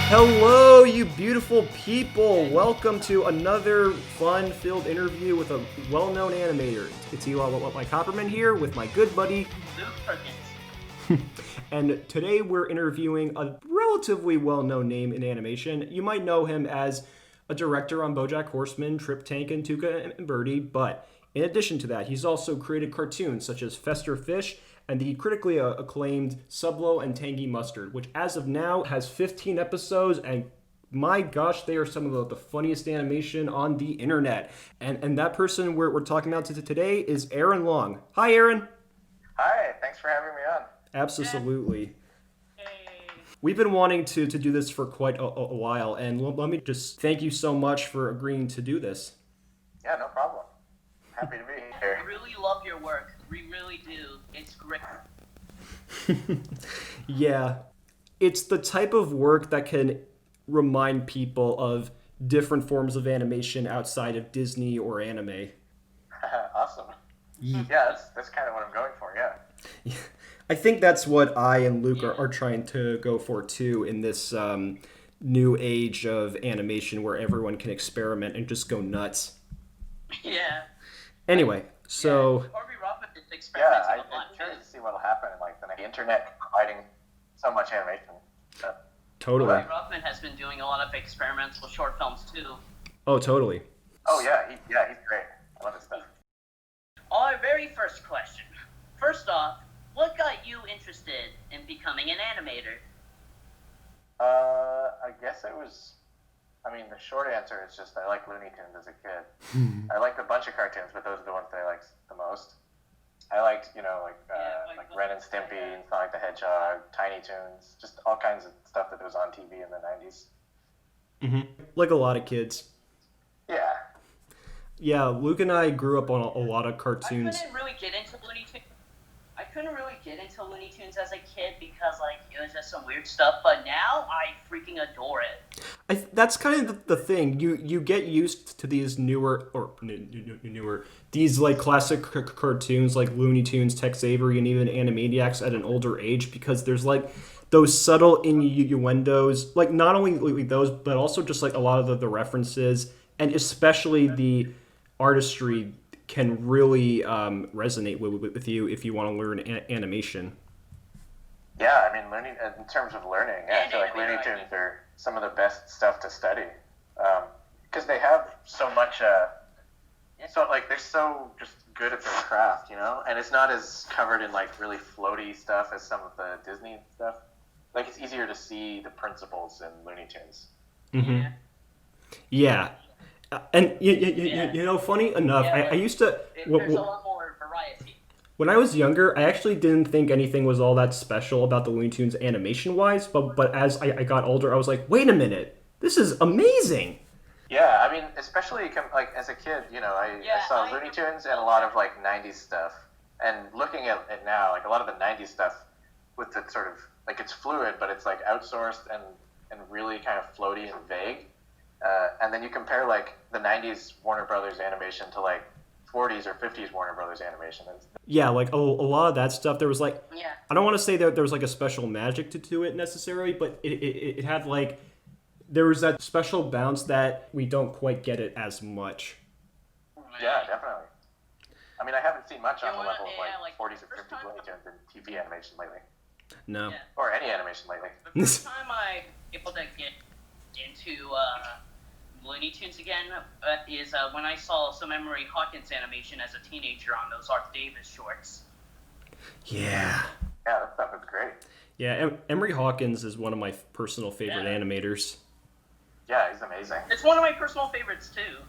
Hello, you beautiful people! Welcome to another fun-filled interview with a well-known animator. It's Eli Copperman here with my good buddy Luke Perkins. And today we're interviewing a relatively well-known name in animation. You might know him as a director on BoJack Horseman, Trip Tank, and Tuca and Birdie, but in addition to that, he's also created cartoons such as Fester Fish and the critically acclaimed Sublo and Tangy Mustard, which as of now has 15 episodes, and my gosh, they are some of the funniest animation on the internet. And that person we're talking about today is Aaron Long. Hi, Aaron. Hi, thanks for having me on. Absolutely. Hey. We've been wanting to do this for quite a while, and let me just thank you so much for agreeing to do this. Yeah, no problem. Happy to be here. I really love your work. We really do. It's great. Yeah, it's the type of work that can remind people of different forms of animation outside of Disney or anime. Awesome. Yeah, that's kind of what I'm going for, yeah. I think that's what I and Luke are trying to go for too in this new age of animation where everyone can experiment and just go nuts. Yeah. Anyway, so... Harvey Robbins is Yeah, experimenting I'm a lot curious too. to see what'll happen in like the internet providing so much animation. So, Totally. Harvey Robbins has been doing a lot of experimental short films too. Oh, totally. oh yeah, he's great. I love his stuff. Our very first question. First off, what got you interested in becoming an animator? I guess it was. I mean, the short answer is just I like Looney Tunes as a kid. I liked a bunch of cartoons, but those are the ones that I liked the most. I liked, like Ren and Stimpy and Sonic the Hedgehog, Tiny Toons, just all kinds of stuff that was on TV in the 90s. Like a lot of kids. Yeah. Yeah, Luke and I grew up on a lot of cartoons. I couldn't really get into Looney Tunes as a kid because, like, it was just some weird stuff, but now I freaking adore it. That's kind of the thing. You get used to these these like classic cartoons like Looney Tunes, Tex Avery, and even Animaniacs at an older age because there's like those subtle innuendos, like not only those, but also just like a lot of the references, and especially the artistry can really resonate with you if you want to learn animation. Yeah, I mean, in terms of learning, yeah, I feel like Looney Tunes are some of the best stuff to study because they have so much. They're so just good at their craft, you know, and it's not as covered in like really floaty stuff as some of the Disney stuff. Like it's easier to see the principles in Looney Tunes. Mm-hmm. Yeah. And you know, funny enough, I used to. There's a lot more variety. When I was younger, I actually didn't think anything was all that special about the Looney Tunes animation-wise, but as I got older, I was like, wait a minute, this is amazing! Yeah, I mean, especially like as a kid, you know, I saw Looney Tunes and a lot of like 90s stuff, and looking at it now, like a lot of the 90s stuff with the sort of, like it's fluid, but it's like outsourced and really kind of floaty and vague. And then you compare like the 90s Warner Brothers animation to like 40s or 50s Warner Brothers animation. Yeah, like a lot of that stuff, there was like, Yeah. I don't want to say that there was like a special magic to it necessarily, but it had like, there was that special bounce that we don't quite get it as much. Yeah, definitely. I mean, I haven't seen much on the level of like 40s or 50s Looney Tunes in TV animation lately. No. Yeah. Or any animation lately. The first time I able to get into Looney Tunes again is when I saw some Emery Hawkins animation as a teenager on those Art Davis shorts. Yeah. Yeah, that stuff is great. Yeah, Emery Hawkins is one of my personal favorite animators. Yeah, he's amazing. It's one of my personal favorites too.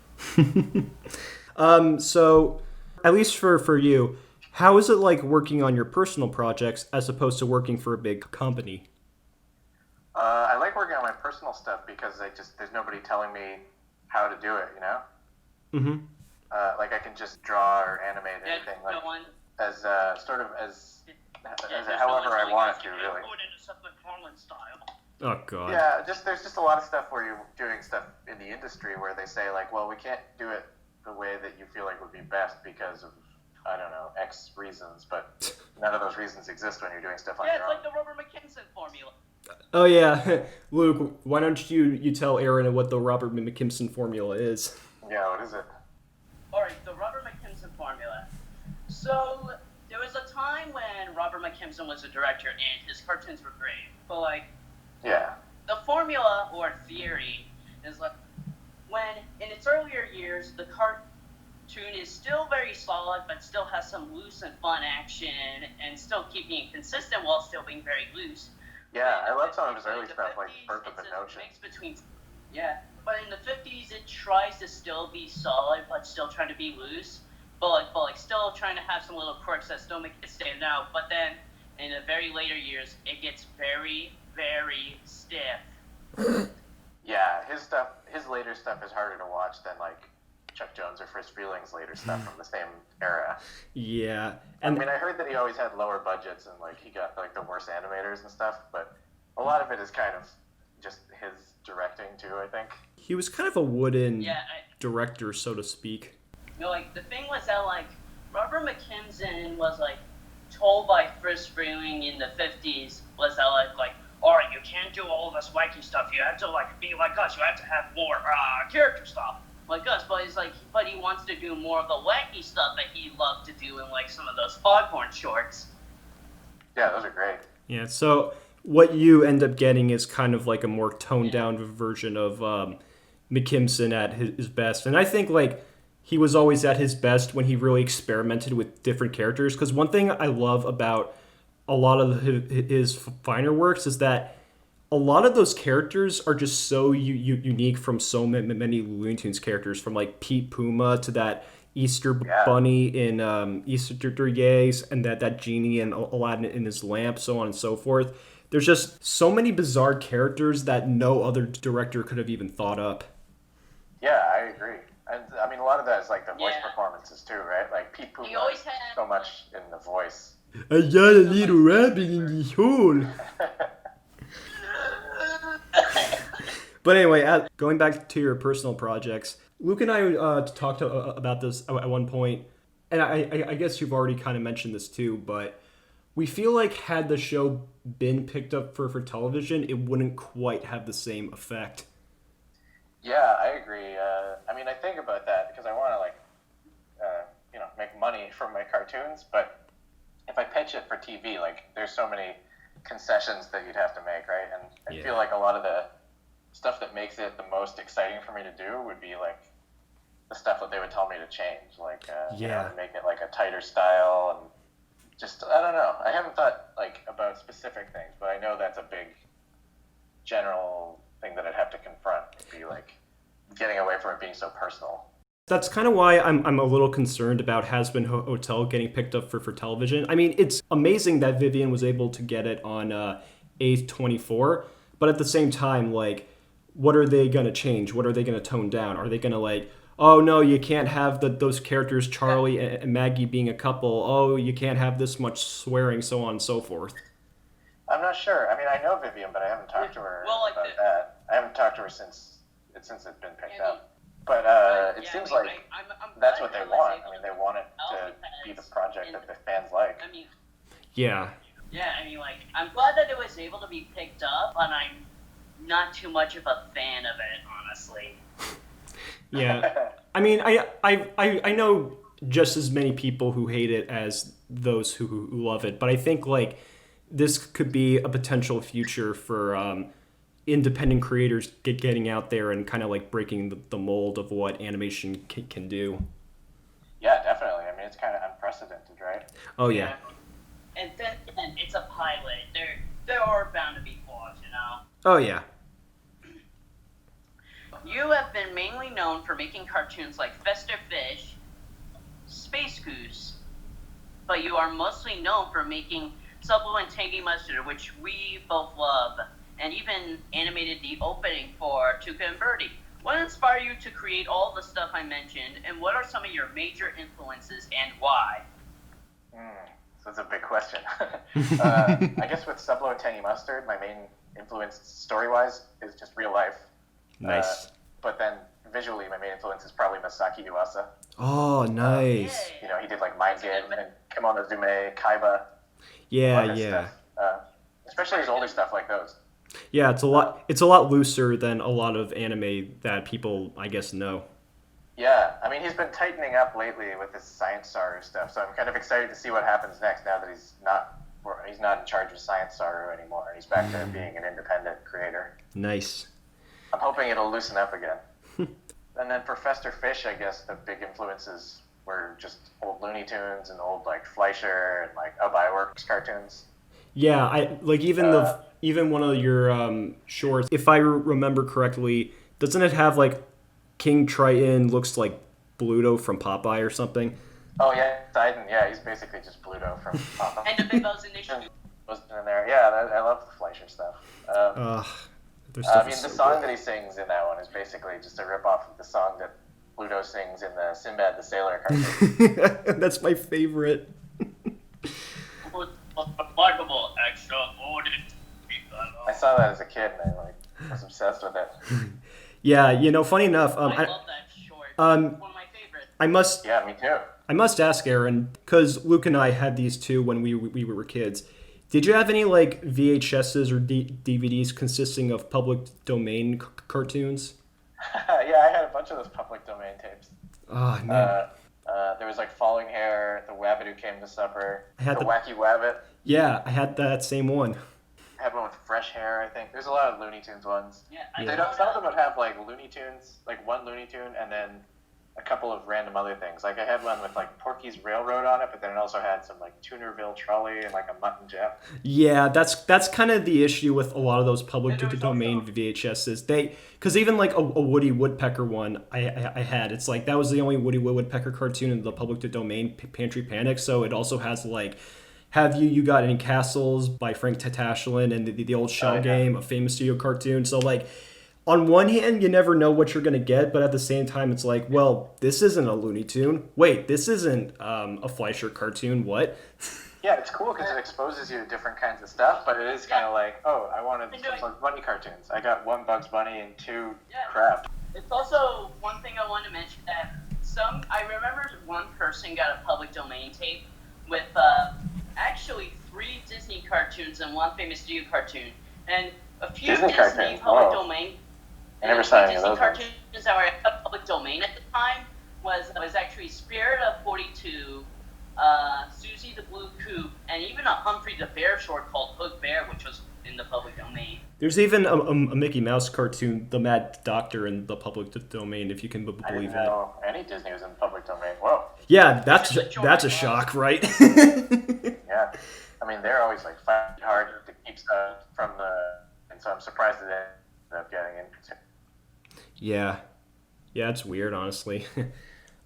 So, at least for you, how is it like working on your personal projects as opposed to working for a big company? I like working on my personal stuff because there's nobody telling me how to do it, you know? Mm-hmm. Like I can just draw or animate anything like as however I want it to, really. Oh god. Yeah, there's just a lot of stuff where you're doing stuff in the industry where they say like, well, we can't do it the way that you feel like would be best because of I don't know X reasons, but none of those reasons exist when you're doing stuff on your own. Yeah, it's like the Robert Mckimson formula. Oh yeah, Luke, why don't you tell Aaron what the Robert Mckimson formula is? Yeah, what is it? Alright, the Robert Mckimson formula. So, there was a time when Robert Mckimson was a director and his cartoons were great. But, like, Yeah. the formula or theory is like, when in its earlier years, the cartoon is still very solid, but still has some loose and fun action, and still keeping it consistent while still being very loose. Yeah, I love some of his early stuff, like Birth of a Notion. Mix between, yeah, but in the 50s, it tries to still be solid, but still trying to be loose, but still trying to have some little quirks that still make it stand out. But then, in the very later years, it gets very, very stiff. Yeah, his later stuff is harder to watch than like Chuck Jones or Frisk Freeling's later stuff from the same era. Yeah, I mean, I heard that he always had lower budgets and like he got like the worst animators and stuff, but a lot of it is kind of just his directing too, I think. he was kind of a wooden director, so to speak. You know, like, the thing was that, like, Robert Mckimson was, like, told by Frisk Freeling in the 50s was that, like, alright, you can't do all this wacky stuff. You have to, like, be like us. You have to have more character stuff like us. But he's like, but he wants to do more of the wacky stuff that he loved to do in, like, some of those Foghorn shorts. Yeah, those are great. Yeah, so what you end up getting is kind of like a more toned down version of Mckimson at his best. And I think, like, he was always at his best when he really experimented with different characters. Because one thing I love about a lot of his finer works is that a lot of those characters are just so unique from so many Looney Tunes characters, from like Pete Puma to that Easter Bunny in Easter Eggs, and that genie in Aladdin in his lamp, so on and so forth. There's just so many bizarre characters that no other director could have even thought up. Yeah, I agree. And I mean, a lot of that is like the voice performances too, right? Like Pete Puma always had so much in the voice. I got a little rabbit in the hole. But anyway, going back to your personal projects, Luke and I talked about this at one point, and I guess you've already kind of mentioned this too, but we feel like had the show been picked up for television, it wouldn't quite have the same effect. Yeah, I agree. I mean, I think about that because I want to make money from my cartoons, but if I pitch it for TV, like there's so many concessions that you'd have to make, right? And I feel like a lot of the stuff that makes it the most exciting for me to do would be like the stuff that they would tell me to change, like make it like a tighter style and just I don't know. I haven't thought like about specific things, but I know that's a big general thing that I'd have to confront. It'd be like getting away from it being so personal. That's kind of why I'm a little concerned about Has Been Hotel getting picked up for television. I mean, it's amazing that Vivian was able to get it on A24, but at the same time, like, what are they going to change? What are they going to tone down? Are they going to, like, oh, no, you can't have those characters, Charlie and Maggie, being a couple. Oh, you can't have this much swearing, so on and so forth. I'm not sure. I mean, I know Vivian, but I haven't talked to her about that. I haven't talked to her since it's been picked up. But it seems like that's what they want. I mean, they want it to be the project that the fans like. I mean, yeah. Yeah, I mean, like, I'm glad that it was able to be picked up, but I'm not too much of a fan of it, honestly. Yeah. I mean, I know just as many people who hate it as those who love it, but I think, like, this could be a potential future for independent creators getting out there and kind of like breaking the mold of what animation can do. Yeah, definitely. I mean, it's kind of unprecedented, right? Oh yeah. And then it's a pilot. There are bound to be flaws, you know. Oh yeah. You have been mainly known for making cartoons like Festive Fish, Space Goose, but you are mostly known for making Sublo and Tangy Mustard, which we both love, and even animated the opening for Tuca and Birdie. What inspired you to create all the stuff I mentioned, and what are some of your major influences and why? So that's a big question. I guess with Sublo and Tangy Mustard, my main influence story-wise is just real life. Nice. But then visually, my main influence is probably Masaki Yuasa. Oh, nice. You know, he did like Mind Game and Kimono Zume, Kaiba. Yeah. Especially his older stuff like those. Yeah, it's a lot. It's a lot looser than a lot of anime that people, I guess, know. Yeah, I mean, he's been tightening up lately with his Science Saru stuff, so I'm kind of excited to see what happens next now that he's not in charge of Science Saru anymore. He's back to being an independent creator. Nice. I'm hoping it'll loosen up again. And then Professor Fish, I guess the big influences were just old Looney Tunes and old like Fleischer and like Bioworks cartoons. Yeah, I like even one of your shorts. If I remember correctly, doesn't it have like King Triton looks like Bluto from Popeye or something? Oh yeah, Titan. Yeah, he's basically just Bluto from Popeye. And the Big Bell's Initiative was in there. Yeah, I love the Fleischer stuff. I mean, the song that he sings in that one is basically just a rip-off of the song that Bluto sings in the Sinbad the Sailor cartoon. That's my favorite. Remarkable, extraordinary. I saw that as a kid, and I was obsessed with it. Yeah, funny enough, I love that short. It's one of my favorites. Yeah, me too. I must ask Aaron, because Luke and I had these too when we were kids. Did you have any like VHSs or DVDs consisting of public domain cartoons? Yeah, I had a bunch of those public domain tapes. Oh man. There was like Falling Hair, The Wabbit Who Came to Supper, I had the Wacky Wabbit. Yeah, I had that same one. I had one with Fresh Hair, I think. There's a lot of Looney Tunes ones. Yeah, Some of them would have like Looney Tunes, like one Looney Tune, and then a couple of random other things. Like I had one with like Porky's Railroad on it, but then it also had some like Tunerville Trolley and like a Mutt Jeff. Yeah, that's kind of the issue with a lot of those public domain VHSs. Because even like a Woody Woodpecker one I had, it's like that was the only Woody Woodpecker cartoon in the public domain, Pantry Panic. So it also has like Have You Got Any Castles by Frank Tatascian and the old Shell Game, a famous studio cartoon. So like, on one hand, you never know what you're going to get, but at the same time, it's like, well, this isn't a Looney Tune. Wait, this isn't a Fleischer cartoon. What? Yeah, it's cool because it exposes you to different kinds of stuff, but it is kind of like, oh, I wanted some Bugs Bunny cartoons. I got one Bugs Bunny and two crap. It's also one thing I want to mention that I remember one person got a public domain tape with actually 3 Disney cartoons and one famous studio cartoon, and a few Disney public domain. I never saw any of those cartoons that were public domain at the time was actually Spirit of 42, Susie the Blue Coop, and even a Humphrey the Bear short called Hook Bear, which was in the public domain. There's even a Mickey Mouse cartoon, The Mad Doctor, in the public domain, if you can believe that. I didn't that. know any Disney was in the public domain. Whoa. Yeah, that's a shock, right? Yeah. I mean, they're always like fighting hard to keep stuff from and so I'm surprised that they ended up getting in. Yeah, it's weird, honestly.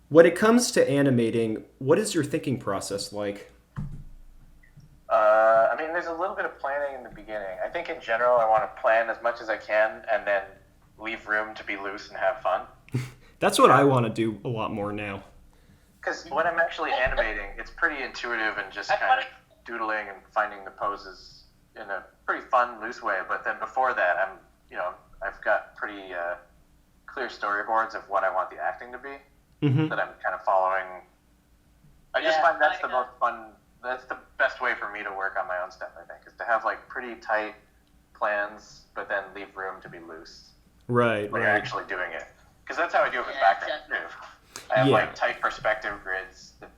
When it comes to animating, what is your thinking process like? I mean, there's a little bit of planning in the beginning. I think in general, I want to plan as much as I can and then leave room to be loose and have fun. That's what I want to do a lot more now. Because when I'm actually animating, it's pretty intuitive and just kind of doodling and finding the poses in a pretty fun, loose way. But then before that, I've got pretty clear storyboards of what I want the acting to be that I'm kind of following. I just find that's the most fun. That's the best way for me to work on my own stuff, I think, is to have like pretty tight plans, but then leave room to be loose. Right. When you're actually doing it. Because that's how I do it with background too. I have like tight perspective grids that,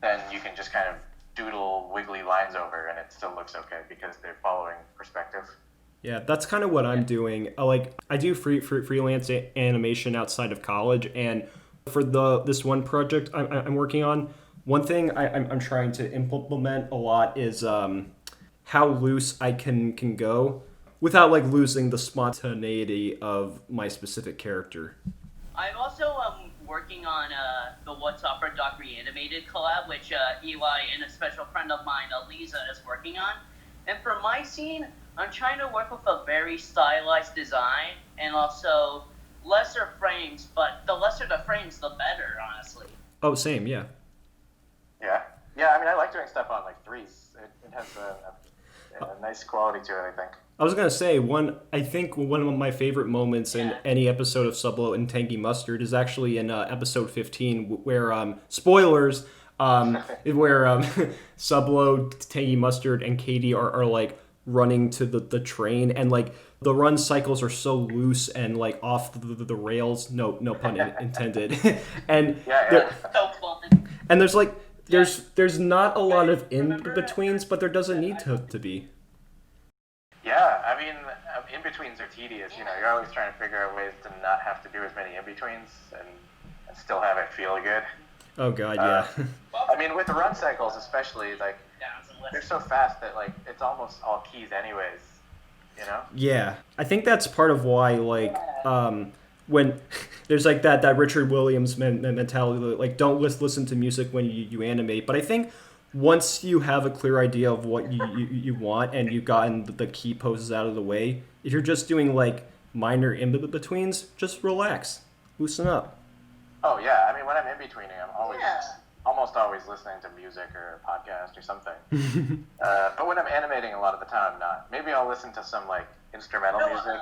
then you can just kind of doodle wiggly lines over and it still looks okay because they're following perspective. Yeah, that's kind of what I'm doing. I do freelance animation outside of college, and for this one project I'm working on, one thing I'm trying to implement a lot is how loose I can go without like losing the spontaneity of my specific character. I'm also working on the What's Opera Doc Reanimated collab, which Eli and a special friend of mine, Aliza, is working on. And for my scene, I'm trying to work with a very stylized design and also lesser frames, but the lesser the frames, the better, honestly. Oh, same, yeah. Yeah, I mean, I like doing stuff on like 3s. It has a nice quality to it, I think. I was going to say, I think one of my favorite moments in any episode of Sublo and Tangy Mustard is actually in episode 15, where, spoilers, where Sublo, Tangy Mustard, and Katie are like running to the train, and like the run cycles are so loose and like off the rails, no pun intended. And So fun. and there's like there's not a lot of in-betweens, but there doesn't need to be. Yeah, I mean, in-betweens are tedious. You know, you're always trying to figure out ways to not have to do as many in-betweens and still have it feel good. Oh god, yeah. I mean, with the run cycles especially, like, they're so fast that, like, it's almost all keys anyways, you know? Yeah, I think that's part of why, like, when there's like that Richard Williams mentality, like, don't listen to music when you animate. But I think once you have a clear idea of what you want and you've gotten the key poses out of the way, if you're just doing like minor in-betweens, just relax, loosen up. Oh yeah, I mean, when I'm in-betweening, I'm almost always listening to music or a podcast or something. But when I'm animating, a lot of the time I'm not. Maybe I'll listen to some like instrumental music.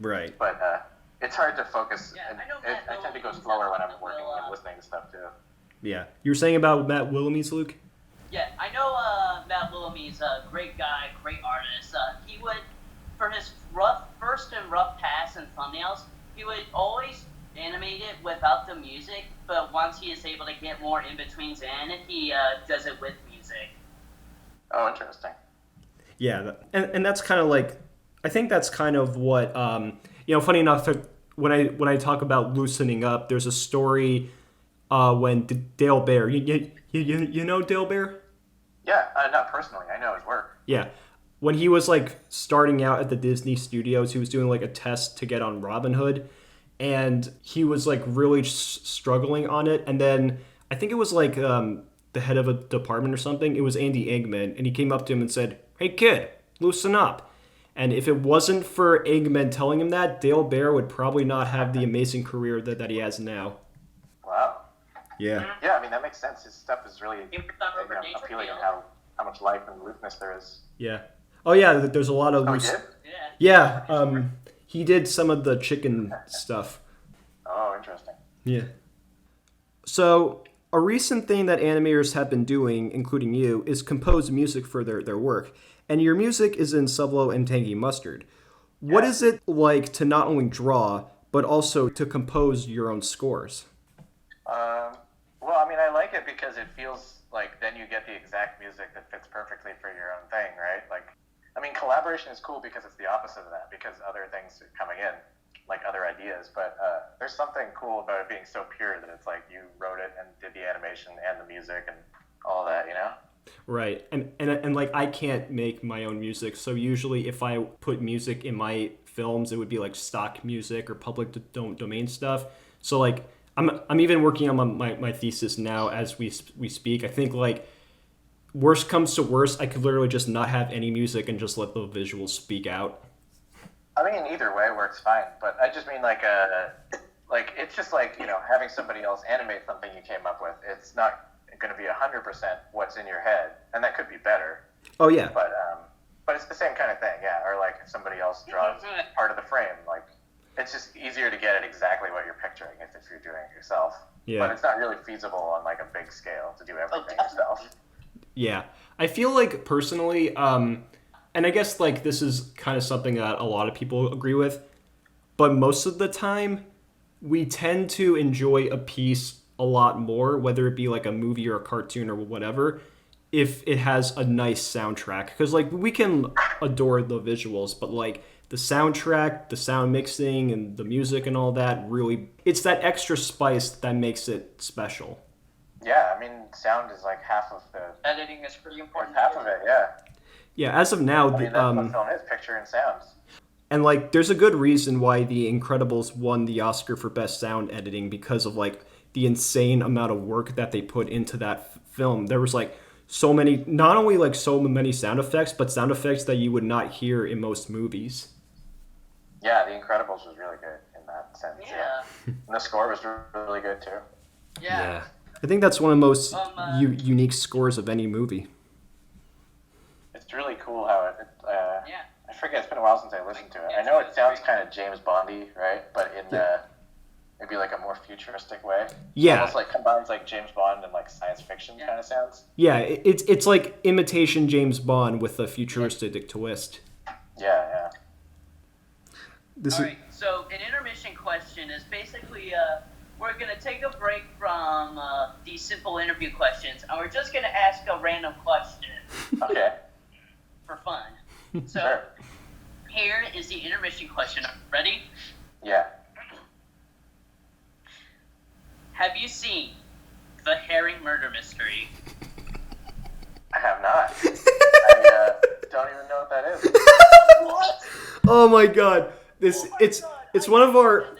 Right. But it's hard to focus. And I tend to go slower when I'm working and listening to stuff too. Yeah. You were saying about Matt Willemy's, Luke? Yeah, I know Matt Willemy's a great guy, great artist. He would, for his first and rough pass and thumbnails, he would always animate it without the music, but once he is able to get more in-betweens in, he does it with music. Oh, interesting. Yeah, and that's kind of like, I think that's kind of what, funny enough, when I talk about loosening up, there's a story when Dale Bear, you know Dale Bear? Yeah, not personally, I know his work. Yeah. When he was like starting out at the Disney studios, he was doing like a test to get on Robin Hood, and he was like really struggling on it. And then I think it was like the head of a department or something. It was Andy Eggman, and he came up to him and said, "Hey kid, loosen up." And if it wasn't for Eggman telling him that, Dale Bear would probably not have the amazing career that he has now. Wow. Yeah. Yeah, I mean, that makes sense. His stuff is really appealing on how much life and aloofness there is. Yeah. Oh yeah, there's a lot of loose. Oh, yeah. He did some of the chicken stuff. Oh, interesting. Yeah. So, a recent thing that animators have been doing, including you, is compose music for their work. And your music is in Sublo and Tangy Mustard. What is it like to not only draw, but also to compose your own scores? Well, I mean, I like it because it feels like then you get the exact music that fits perfectly for your own thing, right? Like, I mean, collaboration is cool because it's the opposite of that, because other things are coming in, like other ideas. But there's something cool about it being so pure that it's like you wrote it and did the animation and the music and all that, you know? Right. And like, I can't make my own music, so usually if I put music in my films, it would be like stock music or public domain stuff. So like, I'm even working on my thesis now as we speak. I think like, worst comes to worst, I could literally just not have any music and just let the visuals speak out. I mean, either way works fine, but I just mean like it's just like, you know, having somebody else animate something you came up with. It's not going to be 100% what's in your head, and that could be better. Oh yeah. But it's the same kind of thing, yeah. Or like if somebody else draws part of the frame, like it's just easier to get it exactly what you're picturing if you're doing it yourself. Yeah. But it's not really feasible on like a big scale to do everything yourself. Yeah, I feel like personally, and I guess like this is kind of something that a lot of people agree with, but most of the time we tend to enjoy a piece a lot more, whether it be like a movie or a cartoon or whatever, if it has a nice soundtrack. Because like we can adore the visuals, but like the soundtrack, the sound mixing, and the music and all that, really, it's that extra spice that makes it special. Yeah, I mean, sound is like half of the... Editing is pretty important. Half of it, yeah. Yeah, as of now... I mean, that's what film is, picture and sound. And, like, there's a good reason why The Incredibles won the Oscar for Best Sound Editing, because of, like, the insane amount of work that they put into that film. There was, like, so many... Not only, like, so many sound effects, but sound effects that you would not hear in most movies. Yeah, The Incredibles was really good in that sense, yeah. And the score was really good, too. Yeah. I think that's one of the most unique scores of any movie. It's really cool how it I forget, it's been a while since I listened to it. I know it sounds kind of James Bondy, right? But in maybe like a more futuristic way. Yeah. Almost like combines like James Bond and like science fiction kind of sounds. Yeah, it's like imitation James Bond with a futuristic twist. Yeah. All right, so an intermission question is basically we're going to take a break from these simple interview questions, and we're just going to ask a random question. Okay. For fun. So Sure. Here is the intermission question. Ready? Yeah. Have you seen The Herring Murder Mystery? I have not. I don't even know what that is. What? Oh my god. This is one of our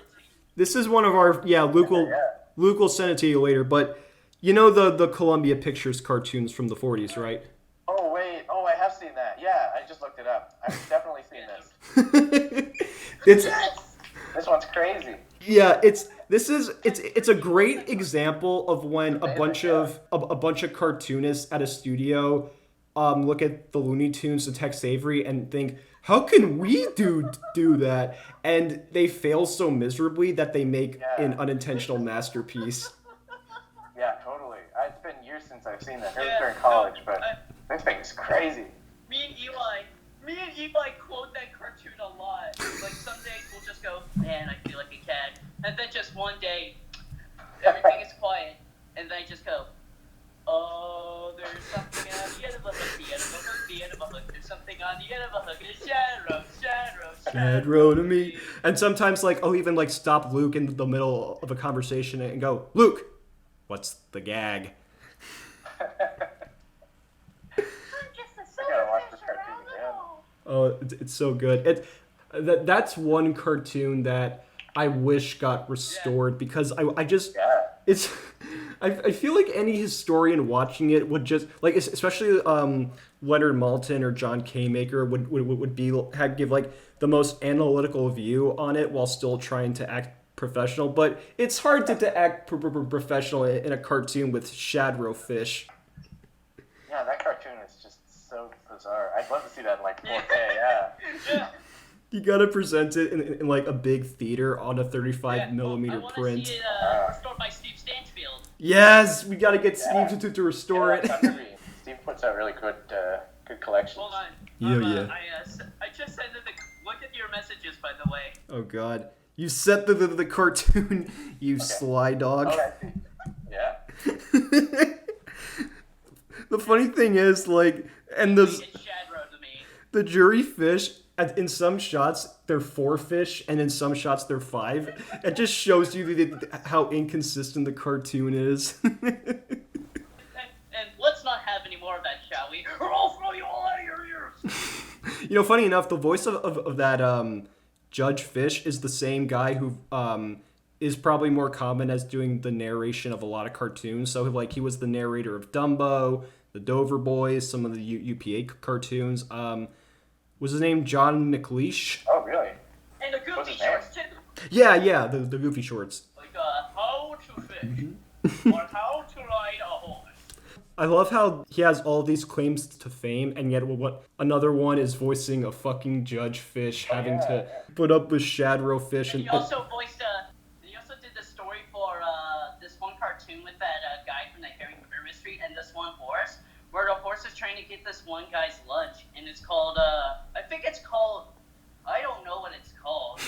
Luke will send it to you later, but you know the Columbia Pictures cartoons from the 40s, right? Oh wait, I have seen that. Yeah, I just looked it up. I've definitely seen this. This one's crazy. Yeah, it's a great example of when a bunch of cartoonists at a studio look at the Looney Tunes and Tex Avery and think, how can we do that? And they fail so miserably that they make an unintentional masterpiece. Yeah, totally. It's been years since I've seen that. It was during college, but this thing is crazy. Me and Eli quote that cartoon a lot. Like some days we'll just go, man, I feel like a cat. And then just one day, everything is quiet. And then I just go, oh, there's something on the end of a hook, the end of a hook, the end of a hook. There's something on the end of a hook. It's Shadrow to me. And sometimes I'll even stop Luke in the middle of a conversation and go, Luke, what's the gag? Oh, it's so good. That's one cartoon that I wish got restored because I feel like any historian watching it would just especially Leonard Maltin or John Kmaker would give the most analytical view on it while still trying to act professional. But it's hard to act professional in a cartoon with Shadrow fish. Yeah, that cartoon is just so bizarre. I'd love to see that in 4K. Yeah. You gotta present it in a big theater on a 35 millimeter print. I want to see it restored by Steve Stanfield. Yes, we gotta get Steve to restore it. Steve puts out really good collections. Hold on. Yeah. I just sent it. Look at your messages, by the way. Oh God, you set the cartoon, you sly dog. Oh, I see. Yeah. The funny thing is, the jury fish, in some shots, they're 4 fish, and in some shots, they're 5. It just shows you how inconsistent the cartoon is. And let's not have any more of that, shall we? Or I'll throw you all out of your ears! Funny enough, the voice of that Judge Fish is the same guy who is probably more common as doing the narration of a lot of cartoons. So, he was the narrator of Dumbo, the Dover Boys, some of the UPA cartoons. Was his name John McLeish? Oh, really? And the Goofy Shorts, too. Yeah, the Goofy Shorts. How to fish, or how to ride a horse. I love how he has all these claims to fame, and yet another one is voicing a fucking Judge Fish, having to put up with Shadrow Fish. And he also did the story for this one cartoon with that guy from the Herring Murder Mystery and this one horse, where the horse is trying to get this one guy's lunch, and it's called, I don't know what it's called,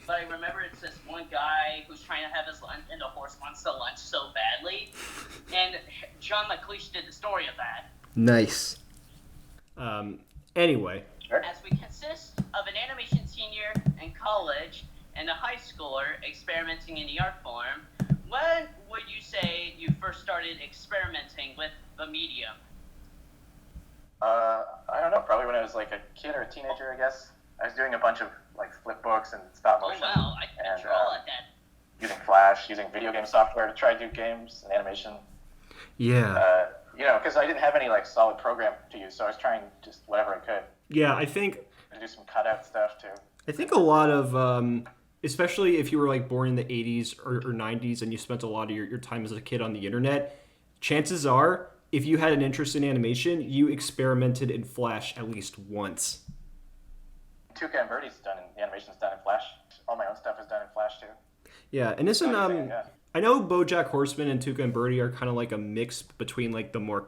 but I remember it's this one guy who's trying to have his lunch, and the horse wants the lunch so badly, and John McLeish did the story of that. Nice. Anyway. As we consist of an animation senior in college and a high schooler experimenting in the art form, when would you say you first started experimenting with the medium? I don't know, probably when I was a kid or a teenager, I guess. I was doing a bunch of flip books and stop motion. Oh wow, I can draw at that. Using Flash, using video game software to try to do games and animation. Yeah. Because I didn't have any solid program to use, so I was trying just whatever I could. Yeah, I think to do some cutout stuff too. I think a lot of especially if you were born in the 80s or 90s and you spent a lot of your time as a kid on the internet, chances are if you had an interest in animation, you experimented in Flash at least once. Tuca and Birdie's done, the animation's done in Flash. All my own stuff is done in Flash too. Yeah, and isn't I know BoJack Horseman and Tuca and Birdie are kind of like a mix between like the more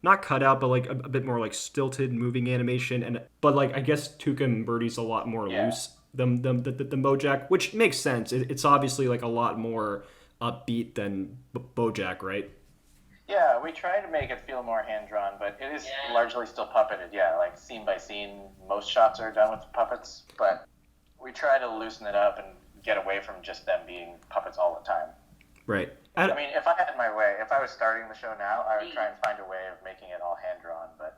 not cut out, but like a bit more like stilted moving animation, and but like I guess Tuca and Birdie's a lot more loose than BoJack, which makes sense. It's obviously like a lot more upbeat than BoJack, right? Yeah, we try to make it feel more hand drawn, but it is largely still puppeted. Yeah, like scene by scene, most shots are done with puppets, but we try to loosen it up and get away from just them being puppets all the time. Right. I mean, if I had my way, if I was starting the show now, I would try and find a way of making it all hand drawn. But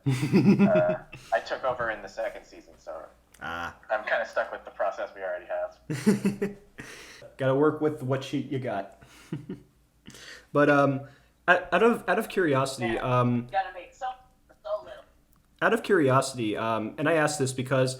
I took over in the second season, so I'm kind of stuck with the process we already have. Got to work with what you got. But out of curiosity, gotta make so little. Out of curiosity, and I asked this because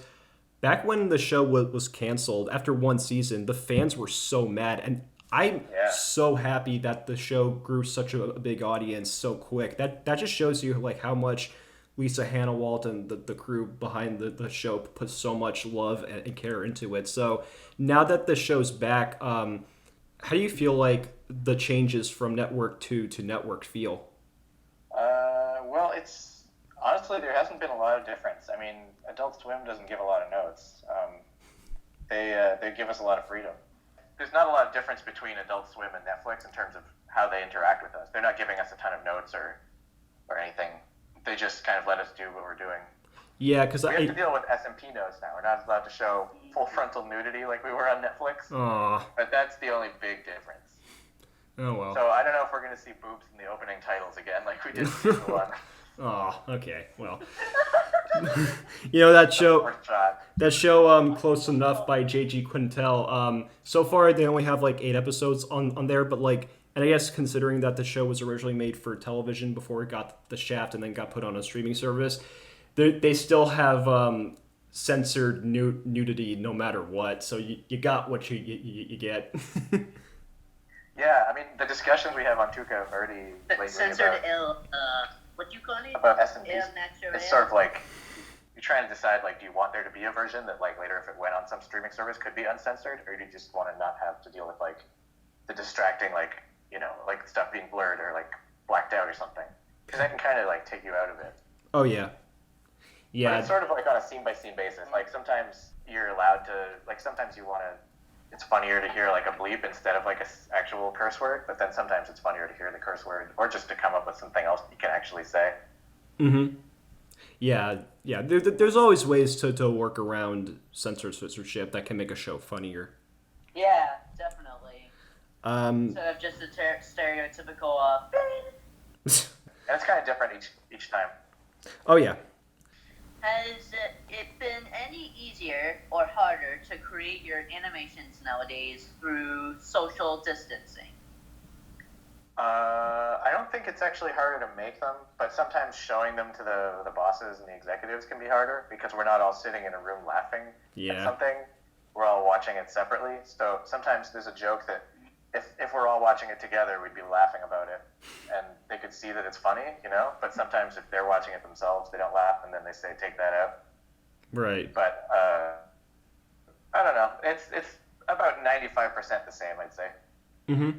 back when the show was canceled after one season, the fans were so mad, and I'm so happy that the show grew such a big audience so quick. That just shows you like how much Lisa Hannawalt and the crew behind the show put so much love and care into it. So now that the show's back, how do you feel like the changes from network to network feel? Well, it's honestly there hasn't been a lot of difference. I mean, Adult Swim doesn't give a lot of notes. They give us a lot of freedom. There's not a lot of difference between Adult Swim and Netflix in terms of how they interact with us. They're not giving us a ton of notes or anything. They just kind of let us do what we're doing. Yeah, because we have to deal with SMP notes now. We're not allowed to show full frontal nudity like we were on Netflix. But that's the only big difference. Oh well. So I don't know if we're going to see boobs in the opening titles again like we did in season 1. Oh, okay. Well, you know that show Close Enough by J.G. Quintel. So far they only have like 8 episodes on there, but like, and I guess considering that the show was originally made for television before it got the shaft and then got put on a streaming service, they still have censored nudity no matter what. So you got what you get. Yeah, I mean the discussions we have on Tuca and Birdie lately censored what do you call it? About S&Ps. It's sort of like you're trying to decide, like, do you want there to be a version that, like, later if it went on some streaming service could be uncensored, or do you just want to not have to deal with, like, the distracting, like, you know, like stuff being blurred or, like, blacked out or something? Because that can kind of, like, take you out of it. Oh, yeah. Yeah. But it's sort of, like, on a scene-by-scene basis. Like, sometimes you're allowed to, like, sometimes you want to, it's funnier to hear, like, a bleep instead of, like, an actual curse word, but then sometimes it's funnier to hear the curse word, or just to come up with something else you can actually say. Mm-hmm. Yeah. There's always ways to work around censorship that can make a show funnier. Yeah, definitely. Instead of just a stereotypical. And it's kind of different each time. Oh yeah. Has it been any easier or harder to create your animations nowadays through social distancing? I don't think it's actually harder to make them, but sometimes showing them to the bosses and the executives can be harder because we're not all sitting in a room laughing at something. We're all watching it separately. So sometimes there's a joke that if we're all watching it together, we'd be laughing about it, and they could see that it's funny, you know? But sometimes if they're watching it themselves, they don't laugh, and then they say, take that out. Right. But I don't know. It's about 95% the same, I'd say. Mm-hmm.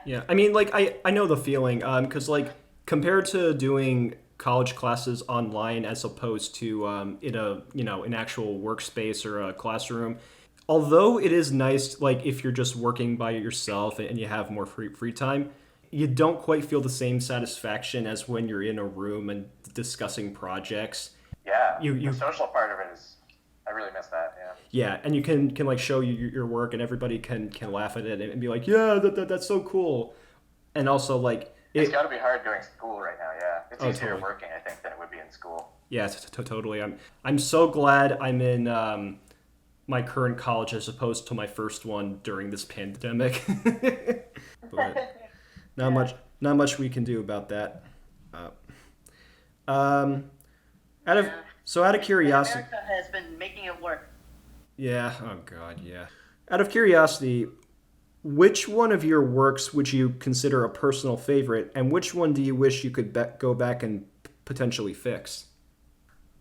Yeah. I mean, like, I know the feeling, because, like, compared to doing college classes online as opposed to in an actual workspace or a classroom, although it is nice, like, if you're just working by yourself and you have more free time, you don't quite feel the same satisfaction as when you're in a room and discussing projects. Yeah, the social part of it is, I really miss that, yeah. Yeah, and you can like show your work and everybody can laugh at it and be like, yeah, that's so cool. And also, like... It's got to be hard doing school right now, yeah. It's easier totally. Working, I think, than it would be in school. Yeah, totally. I'm so glad I'm in my current college as opposed to my first one during this pandemic. But not much we can do about that. Out of curiosity, America has been making it work. Yeah. Oh God. Yeah. Out of curiosity, which one of your works would you consider a personal favorite, and which one do you wish you could go back and potentially fix?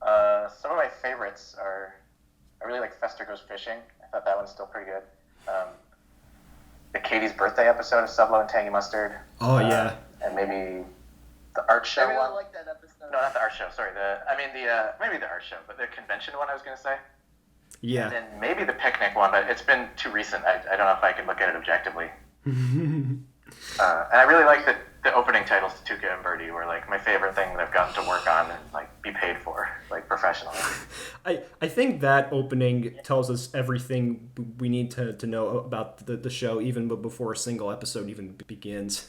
Some of my favorites are, I really like Fester Goes Fishing. I thought that one's still pretty good. Katie's birthday episode of Sublo and Tangy Mustard. Oh yeah. And maybe the art show I one. really like that episode. No, not the art show. Sorry, maybe the art show, but the convention one I was going to say. Yeah. And then maybe the picnic one, but it's been too recent. I don't know if I can look at it objectively. And I really like the opening titles to Tuca and Birdie were like my favorite thing that I've gotten to work on and like be paid for, like professionally. I think that opening tells us everything we need to know about the show, even before a single episode even begins.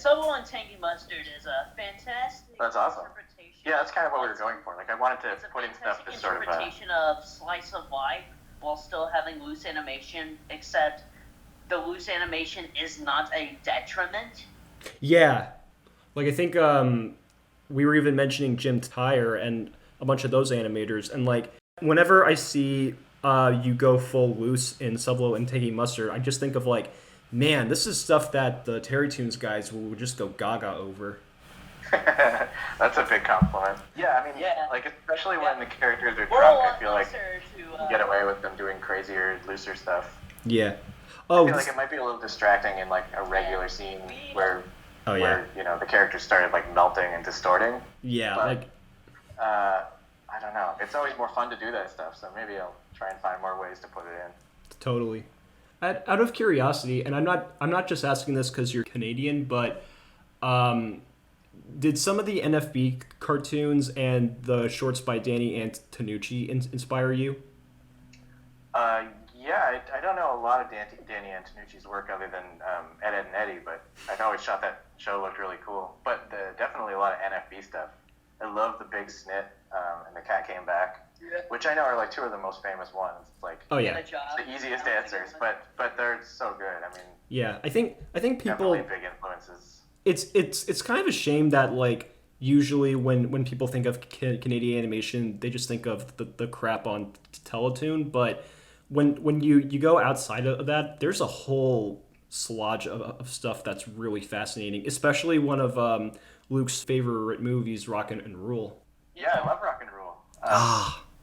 Sublo and Tangy Mustard is a fantastic That's awesome. interpretation. Yeah, that's kind of what we were going for. Like I wanted to put in stuff that's sort of interpretation of slice of life while still having loose animation, except the loose animation is not a detriment. Yeah. Like, I think we were even mentioning Jim Tyre and a bunch of those animators. And, like, whenever I see you go full loose in Sublo and Tangy Mustard, I just think of, like, man, this is stuff that the Terrytoons guys will just go gaga over. That's a big compliment. Yeah, I mean, like, especially when the characters are drunk, I feel like you can get away with them doing crazier, looser stuff. Yeah. I feel like it might be a little distracting in like a regular scene where you know the characters started like melting and distorting. Yeah, but, I don't know. It's always more fun to do that stuff, so maybe I'll try and find more ways to put it in. Totally. Out of curiosity, and I'm not just asking this because you're Canadian, but did some of the NFB cartoons and the shorts by Danny Antonucci inspire you? Yeah, I don't know a lot of Danny Antonucci's work other than Ed, Ed and Eddie, but I always thought that show looked really cool. But definitely a lot of NFB stuff. I love the Big Snit and The Cat Came Back, which I know are like two of the most famous ones. It's like the easiest answers, but they're so good. I mean, yeah, I think people definitely big influences. It's kind of a shame that like usually when people think of Canadian animation, they just think of the crap on Teletoon, but when you go outside of that, there's a whole sludge of stuff that's really fascinating, especially one of Luke's favorite movies, Rock and Rule. Yeah, I love Rock and Rule.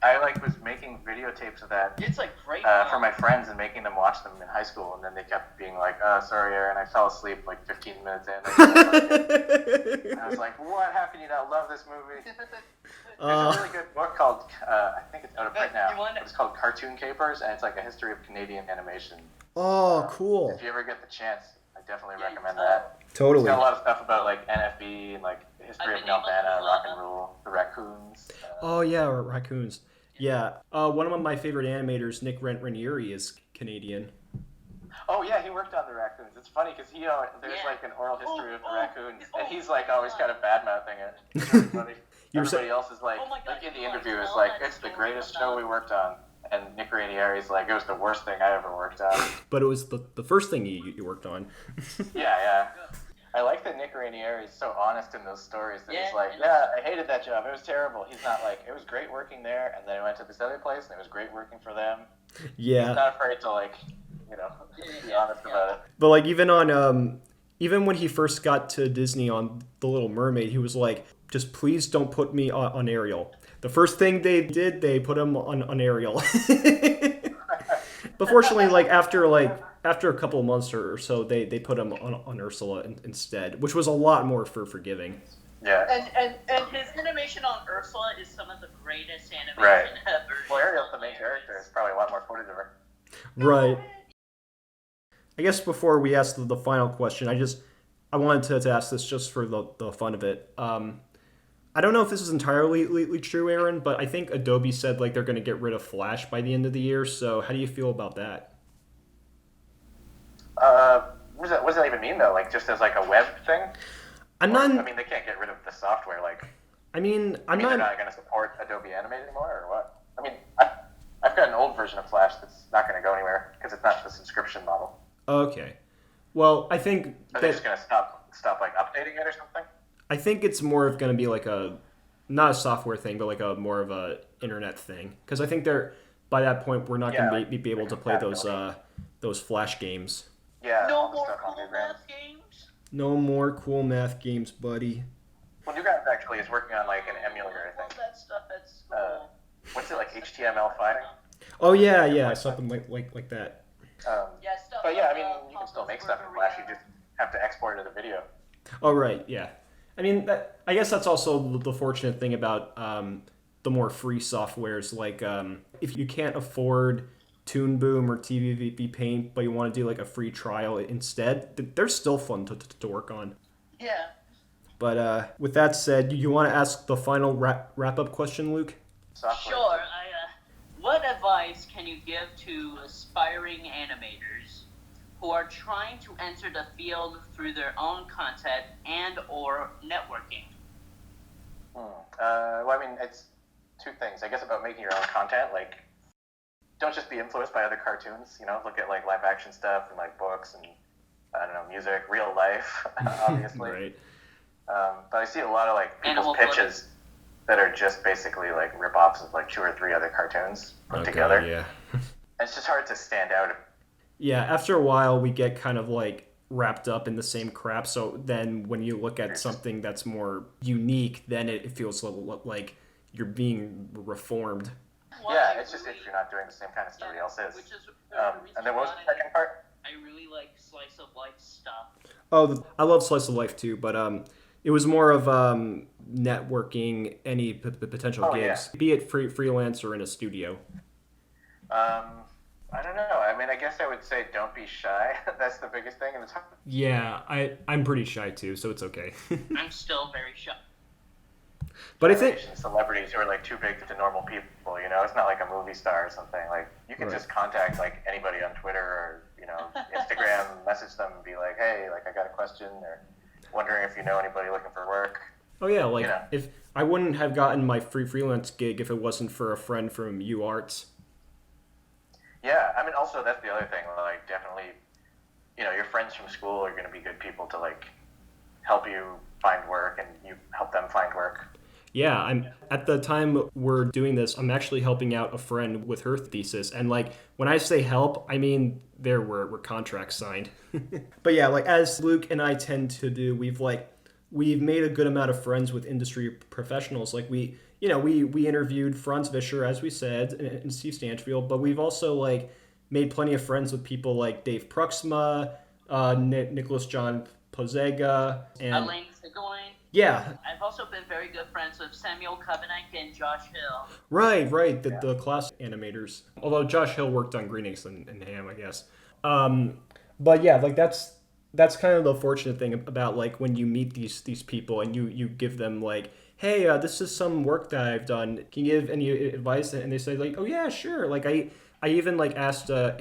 I was making videotapes of that. It's like great for my friends and making them watch them in high school, and then they kept being like, sorry, Aaron, I fell asleep like 15 minutes in. And I was like, what? How can you not love this movie? There's a really good book called, I think it's out of print now. It's called Cartoon Capers, and it's like a history of Canadian animation. Oh, cool. If you ever get the chance, I definitely recommend that. Totally. It's got a lot of stuff about like NFB and like the history of Nelvana, Rock and Rule, the raccoons. Oh yeah, raccoons. Yeah, one of my favorite animators, Nick Ranieri, is Canadian. Oh yeah, he worked on the raccoons. It's funny because there's like an oral history of the raccoons, and he's like always kind of bad mouthing it. It's really funny. Everybody else is like in the interview is like, it's the greatest show we worked on, and Nick Ranieri's like, it was the worst thing I ever worked on. But it was the first thing you worked on. Yeah. I like that Nick Ranieri is so honest in those stories that he's like, I hated that job. It was terrible. He's not like, it was great working there, and then I went to this other place, and it was great working for them. Yeah. He's not afraid to like, be honest about it. But like even when he first got to Disney on The Little Mermaid, he was like, just please don't put me on Ariel. The first thing they did, they put him on Ariel. But fortunately, like after a couple of months or so, they put him on Ursula instead, which was a lot more forgiving. Yeah. And his animation on Ursula is some of the greatest animation ever. Well, Ariel's the main character. It's probably a lot more footage of her. Right. I guess before we ask the final question, I wanted to ask this just for the fun of it. I don't know if this is entirely true, Aaron, but I think Adobe said like they're going to get rid of Flash by the end of the year. So how do you feel about that? What does that even mean though? Like just as like a web thing? I mean, they can't get rid of the software. Like, they're not going to support Adobe Animate anymore, or what? I mean, I've got an old version of Flash that's not going to go anywhere because it's not the subscription model. Okay. Well, I think they're just going to stop like updating it or something. I think it's more of going to be like not a software thing, but like a more of a internet thing. Because I think by that point we're not going to be able to play those Flash games. Yeah. No more cool math games. No more cool math games, buddy. Well, Newgrounds actually is working on like an emulator, I think. That stuff, that's cool. What's it like HTML5? Oh yeah, something like that. Stuff But yeah, I mean, you can still make stuff in Flash. You just have to export it as a video. Oh, right, yeah. I mean, I guess that's also the fortunate thing about the more free softwares. Like, if you can't afford Toon Boom or TVV Paint, but you want to do like a free trial instead, they're still fun to work on. Yeah. But with that said, you want to ask the final wrap-up question, Luke? Software. Sure. What advice can you give to aspiring animators who are trying to enter the field through their own content and or networking? Well, I mean, it's two things. I guess about making your own content, like, don't just be influenced by other cartoons, you know, look at, like, live-action stuff and, like, books and, I don't know, music, real life, obviously. Right. But I see a lot of, like, people's pitches that are just basically, like, rip-offs of, like, 2 or 3 other cartoons put together. Yeah. It's just hard to stand out. Yeah, after a while, we get kind of, like, wrapped up in the same crap, so then when you look at something that's more unique, then it feels like you're being reformed. Yeah, it's just if you're not doing the same kind of stuff everybody else is. Which is and then what was the second part? I really like slice of life stuff. Oh, I love slice of life too, but it was more of networking any potential gigs, be it freelance or in a studio. I don't know. I mean, I guess I would say don't be shy. That's the biggest thing. And it's hard. Yeah, I'm pretty shy too, so it's okay. I'm still very shy. But I think celebrities who are like too big to normal people, you know, it's not like a movie star or something. Like you can just contact like anybody on Twitter or, you know, Instagram, message them and be like, hey, like I got a question or wondering if you know anybody looking for work. Oh yeah, like if I wouldn't have gotten my freelance gig if it wasn't for a friend from UArts. Yeah, I mean, also that's the other thing. Like, definitely, you know, your friends from school are going to be good people to like help you find work, and you help them find work. Yeah, I'm at the time we're doing this, I'm actually helping out a friend with her thesis, and like when I say help, I mean there were contracts signed. But yeah, like as Luke and I tend to do, we've made a good amount of friends with industry professionals. Like we interviewed Franz Vischer, as we said, and Steve Stanfield, but we've also like made plenty of friends with people like Dave Pruxma, Nicholas John Pozega, and Elaine Sigurine. Yeah. I've also been very good friends with Samuel Covenant and Josh Hill. Right, the class animators. Although Josh Hill worked on Green Eggs and Ham, I guess. But yeah, like that's kind of the fortunate thing about like when you meet these people and you give them like, hey, this is some work that I've done. Can you give any advice? And they say like, oh yeah, sure. Like I even like asked a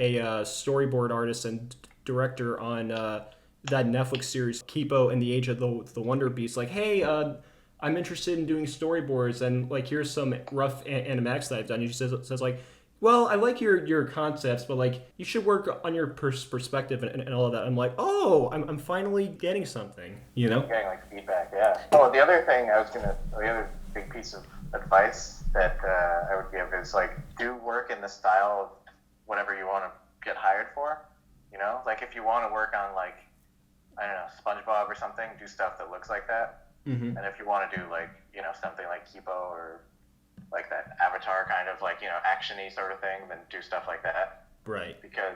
storyboard artist and director on that Netflix series Kipo and the Age of the Wonder Beast, like, hey, I'm interested in doing storyboards and like here's some rough animatics that I've done. And she says like, well, I like your concepts, but like you should work on your perspective and all of that. I'm like, oh, I'm finally getting something, you know? Getting like feedback, yeah. Oh, the other other big piece of advice that I would give is like do work in the style of whatever you want to get hired for. You know, like if you want to work on like, I don't know, SpongeBob or something, do stuff that looks like that. Mm-hmm. And if you want to do like, you know, something like Kipo or like that Avatar kind of like, you know, action-y sort of thing, then do stuff like that. Right. Because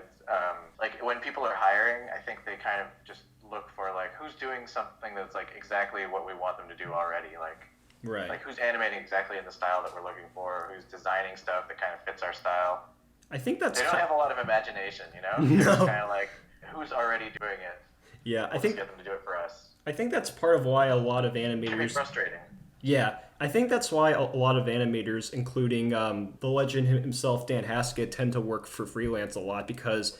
like when people are hiring, I think they kind of just look for like who's doing something that's like exactly what we want them to do already. Like, right. Like who's animating exactly in the style that we're looking for, who's designing stuff that kind of fits our style. I think they don't have a lot of imagination, you know? No. It's kind of like who's already doing it. Yeah, I think get them to do it for us. I think that's part of why a lot of animators. It can be frustrating. Yeah, I think that's why a lot of animators, including the legend himself, Dan Haskett, tend to work for freelance a lot because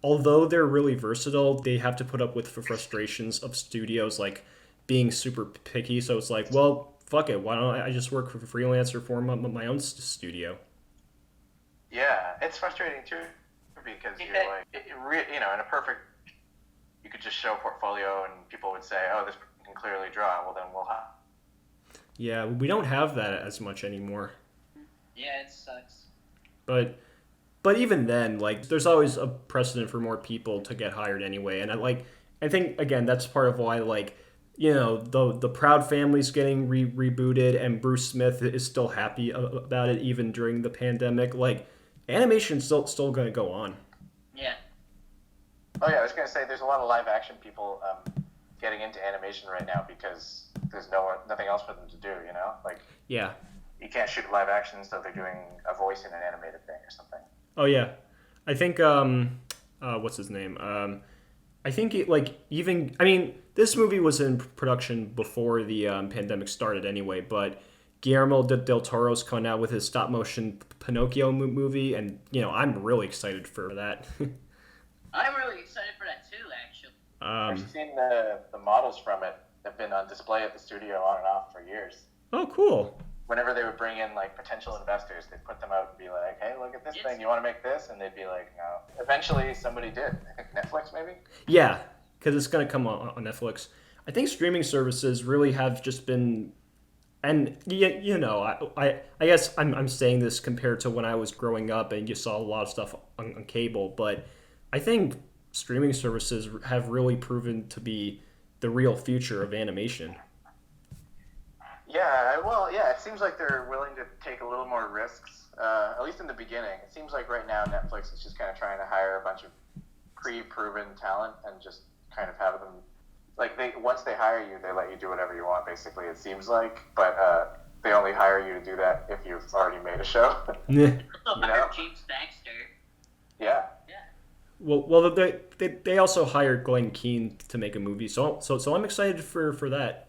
although they're really versatile, they have to put up with frustrations of studios like being super picky. So it's like, well, fuck it, why don't I just work for freelance or for my own studio? Yeah, it's frustrating too because you're like, you know, in a perfect. You could just show a portfolio and people would say, oh, this person can clearly draw. Well, then we'll have. Yeah, we don't have that as much anymore. Yeah, it sucks. But even then, like, there's always a precedent for more people to get hired anyway. And I think, again, that's part of why, like, you know, the Proud Family's getting rebooted and Bruce Smith is still happy about it even during the pandemic. Like, animation's still going to go on. Yeah. Oh yeah, I was gonna say there's a lot of live action people getting into animation right now because there's nothing else for them to do. You know, like Yeah. you can't shoot live action, so they're doing a voice in an animated thing or something. Oh yeah. I think what's his name? I think this movie was in production before the pandemic started anyway, but Guillermo del Toro's coming out with his stop motion Pinocchio movie, and I'm really excited for that. I'm really excited for that too, actually. I've seen the models from it have been on display at the studio on and off for years. Oh, cool. Whenever they would bring in like potential investors, they'd put them out and be like, "Hey, look at this thing. You want to make this?" And they'd be like, "No." Eventually, somebody did. I think Netflix, maybe. Yeah, because it's gonna come on Netflix. I think streaming services really have just been, and I guess I'm saying this compared to when I was growing up and you saw a lot of stuff on cable, but I think streaming services have really proven to be the real future of animation. Yeah, well, yeah, it seems like they're willing to take a little more risks, at least in the beginning. It seems like right now Netflix is just kind of trying to hire a bunch of pre-proven talent and just kind of have them, like, once they hire you, they let you do whatever you want, basically, it seems like, but they only hire you to do that if you've already made a show. James Baxter. Yeah. Well, they also hired Glenn Keane to make a movie, so I'm excited for that.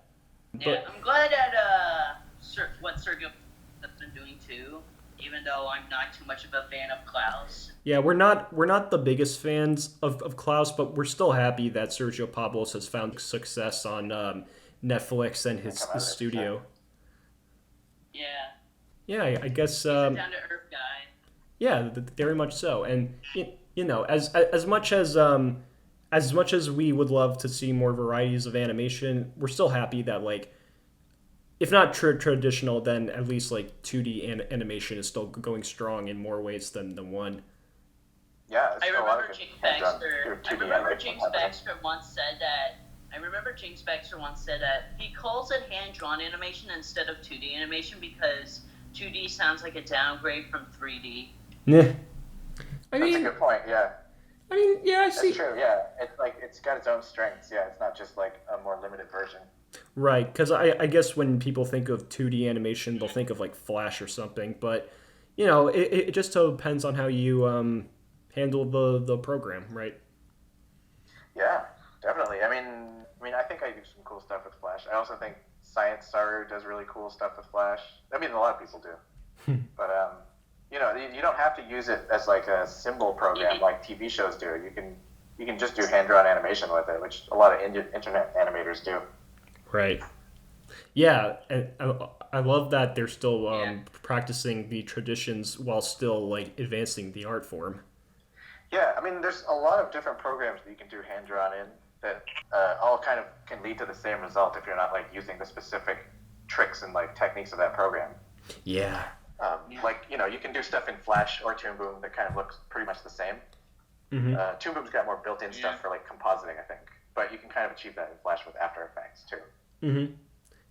Yeah, I'm glad at what Sergio has been doing too, even though I'm not too much of a fan of Klaus. Yeah, we're not the biggest fans of Klaus, but we're still happy that Sergio Pablos has found success on Netflix and his studio. Yeah. Yeah, I guess. He's a down-to-earth guy. Yeah, very much so, and as much as we would love to see more varieties of animation, we're still happy that, like, if not traditional, then at least like 2D animation is still going strong in more ways than one. Yeah, I remember James Baxter once said that he calls it hand-drawn animation instead of 2D animation because 2D sounds like a downgrade from 3D. Yeah. That's a good point, yeah. I mean, yeah, I see. That's true, yeah. It's like, it's got its own strengths, yeah. It's not just like a more limited version. Right, because I guess when people think of 2D animation, they'll think of like Flash or something, but, it just depends on how you handle the program, right? Yeah, definitely. I mean, I think I do some cool stuff with Flash. I also think Science Saru does really cool stuff with Flash. I mean, a lot of people do. But, you don't have to use it as like a symbol program like TV shows do. You can just do hand-drawn animation with it, which a lot of internet animators do. Right. Yeah, and I love that they're still practicing the traditions while still like advancing the art form. Yeah, I mean, there's a lot of different programs that you can do hand-drawn in that all kind of can lead to the same result if you're not like using the specific tricks and like techniques of that program. Yeah. Like, you can do stuff in Flash or Toon Boom that kind of looks pretty much the same. Mm-hmm. Toon Boom's got more built-in stuff for like compositing, I think, but you can kind of achieve that in Flash with After Effects too. Mm-hmm.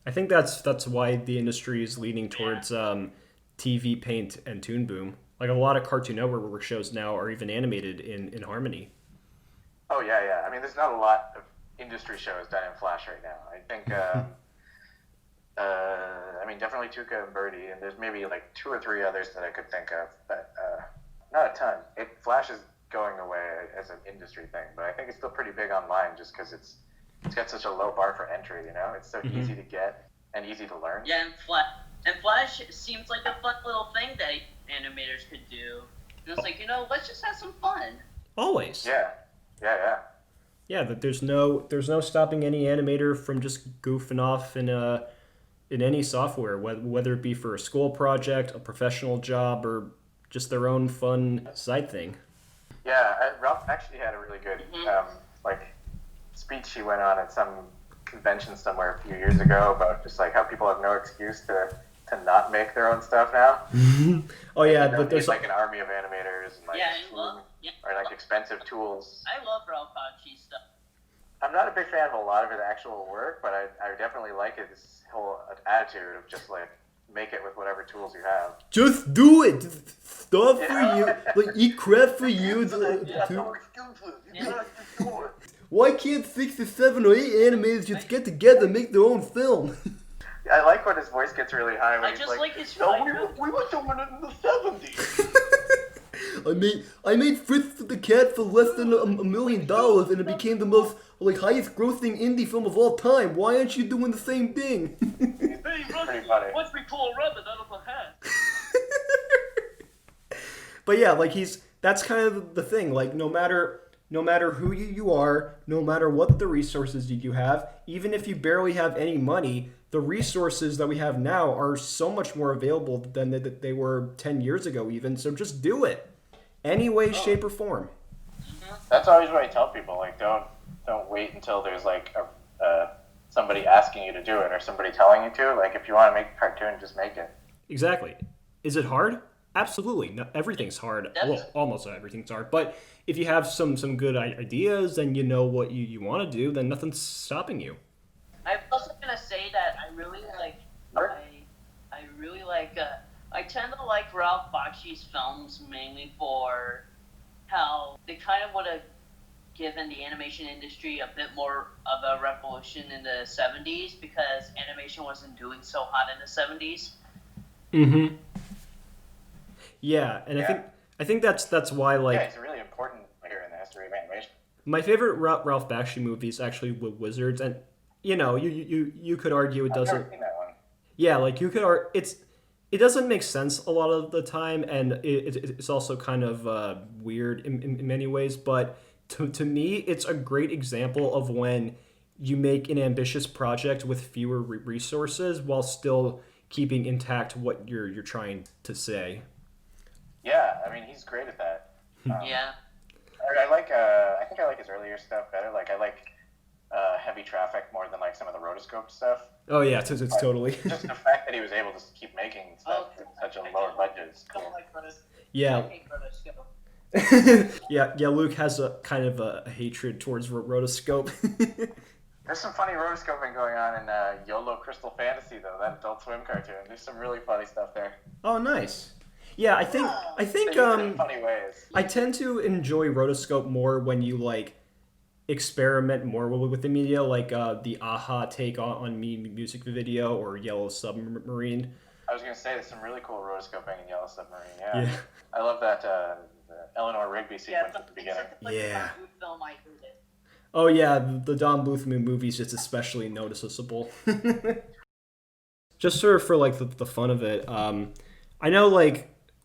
I think that's why the industry is leaning towards TV Paint and Toon Boom. Like a lot of Cartoon Network shows now are even animated in Harmony. Oh yeah. I mean, there's not a lot of industry shows done in Flash right now. I think, I mean, definitely Tuca and Birdie, and there's maybe like 2 or 3 others that I could think of, but not a ton. Flash is going away as an industry thing, but I think it's still pretty big online just because it's got such a low bar for entry. It's so easy to get and easy to learn. Yeah, and Flash seems like a fun little thing that animators could do. And it's like, let's just have some fun. Always. Yeah. Yeah, that there's no stopping any animator from just goofing off in any software, whether it be for a school project, a professional job, or just their own fun side thing. Yeah, Ralph actually had a really good speech he went on at some convention somewhere a few years ago about just like how people have no excuse to not make their own stuff now. Oh yeah, but there's like an army of animators and or like expensive tools. I love Ralph Bakchi's stuff. I'm not a big fan of a lot of his actual work, but I definitely like his whole attitude of just like make it with whatever tools you have. Just do it. stuff for you, like eat crap for you. Why can't 6 or 7 or 8 animators just get together and make their own film? I like when his voice gets really high. When I just like his. No, we were doing it in the 70s. I made Fritz the Cat for less than $1 million, and it became the most highest grossing indie film of all time. Why aren't you doing the same thing? Hey, Rusty, once we pull a rabbit out of a hat. But yeah, that's kind of the thing. Like, no matter who you are, no matter what the resources you have, even if you barely have any money, the resources that we have now are so much more available than they were 10 years ago even. So just do it. Any way, shape, or form. That's always what I tell people. Like, don't wait until there's somebody asking you to do it or somebody telling you to. Like, if you want to make a cartoon, just make it. Exactly. Is it hard? Absolutely. No, everything's hard. Well, almost everything's hard. But if you have some good ideas and you know what you want to do, then nothing's stopping you. I'm also gonna say that I really like. I tend to like Ralph Bakshi's films mainly for how they kind of would have given the animation industry a bit more of a revolution in the 70s because animation wasn't doing so hot in the 70s. Mm-hmm. Yeah, and I think that's why it's a really important here in the history of animation. My favorite Ralph Bakshi movie is actually Wizards, and you could argue it doesn't. I've never seen that one. Yeah, you could argue it doesn't make sense a lot of the time, and it's also kind of weird in many ways. But to me, it's a great example of when you make an ambitious project with fewer resources while still keeping intact what you're trying to say. Yeah, I mean, he's great at that. Yeah. I think I like his earlier stuff better. Like, I like Heavy Traffic more than some of the rotoscope stuff. Oh yeah, it's totally. Just the fact that he was able to keep making stuff with such a lower budget is cool. Yeah. yeah. Luke has a kind of a hatred towards rotoscope. There's some funny rotoscoping going on in YOLO Crystal Fantasy, though, that Adult Swim cartoon. There's some really funny stuff there. Oh, nice. Yeah, I think in funny ways. I tend to enjoy rotoscope more when you experiment more with the media, like the Aha take on Me music video or Yellow Submarine. I was gonna say there's some really cool rotoscoping in Yellow Submarine. Yeah. I love that the Eleanor Rigby sequence at the beginning. Yeah. Oh yeah, the Don Bluth movie is just especially noticeable. Just for the fun of it, I know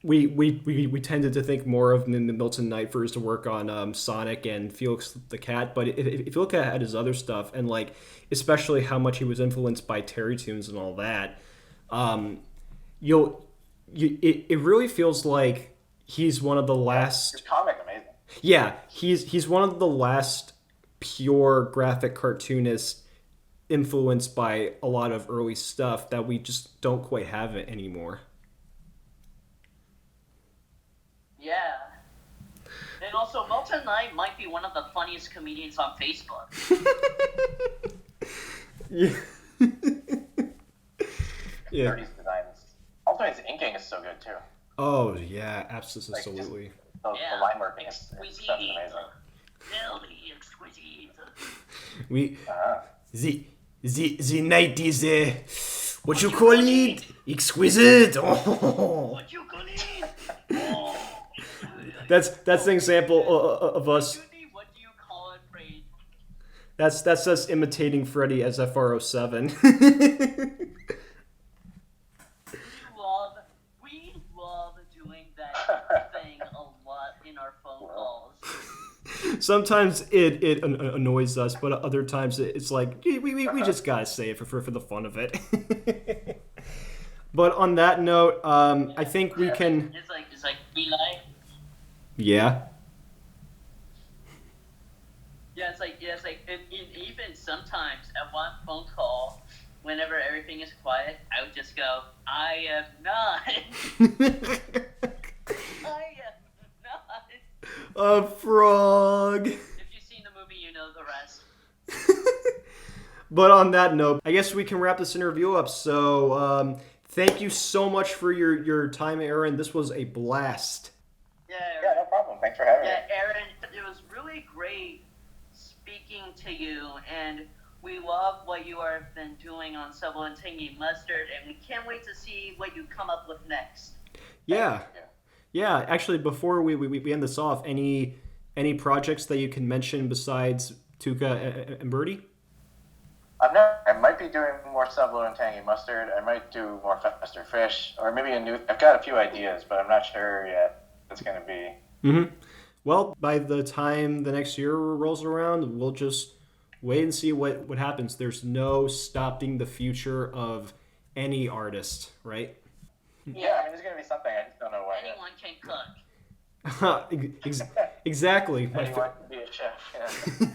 we tended to think more of Milton Knight for his work on Sonic and Felix the Cat, but if you look at his other stuff and especially how much he was influenced by Terry Toons and all that, it really feels like he's one of the last. His comic amazing. Yeah, he's one of the last pure graphic cartoonists influenced by a lot of early stuff that we just don't quite have it anymore. Yeah. And also, Milton Knight might be one of the funniest comedians on Facebook. Yeah. Yeah. 30s designs. Also, his inking is so good, too. Oh, yeah, absolutely. The line working is amazing. Really exquisite. The night is, what you call it? Exquisite. Oh. What you call it? Oh. That's an example of us. What do you call it, Fred? That's us imitating Freddy as FR07. We love doing that thing a lot in our phone calls. Sometimes it annoys us, but other times it's we just gotta say it for the fun of it. But on that note, I think we can. It's like Eli. Yeah. Yeah, it's like and even sometimes at one phone call, whenever everything is quiet, I would just go, I am not. I am not. A frog. If you've seen the movie, you know the rest. But on that note, I guess we can wrap this interview up. So, Thank you so much for your time, Aaron. This was a blast. Yeah, no problem. Thanks for having me. Yeah, Aaron, it was really great speaking to you, and we love what you have been doing on Sublo Tangy Mustard, and we can't wait to see what you come up with next. Yeah. Actually, before we end this off, any projects that you can mention besides Tuca and Birdie? I might be doing more Sublo and Tangy Mustard. I might do more Faster Fish, or maybe I've got a few ideas, but I'm not sure yet what it's going to be. Mm-hmm. Well, by the time the next year rolls around, we'll just wait and see what happens. There's no stopping the future of any artist, right? Yeah, I mean, there's going to be something. I just don't know what. Anyone can cook. Exactly. Anyone can be a chef.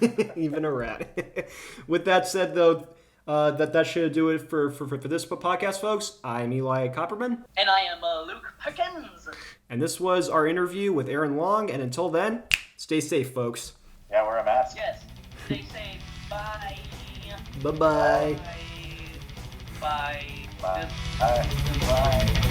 Yeah. Even a rat. With that said, though, that should do it for this podcast, folks. I'm Eli Copperman. And I am Luke Perkins. And this was our interview with Aaron Long. And until then, stay safe, folks. Yeah, wear a mask. Yes. Stay safe. Bye. Bye-bye. Bye. Bye. Bye. Bye.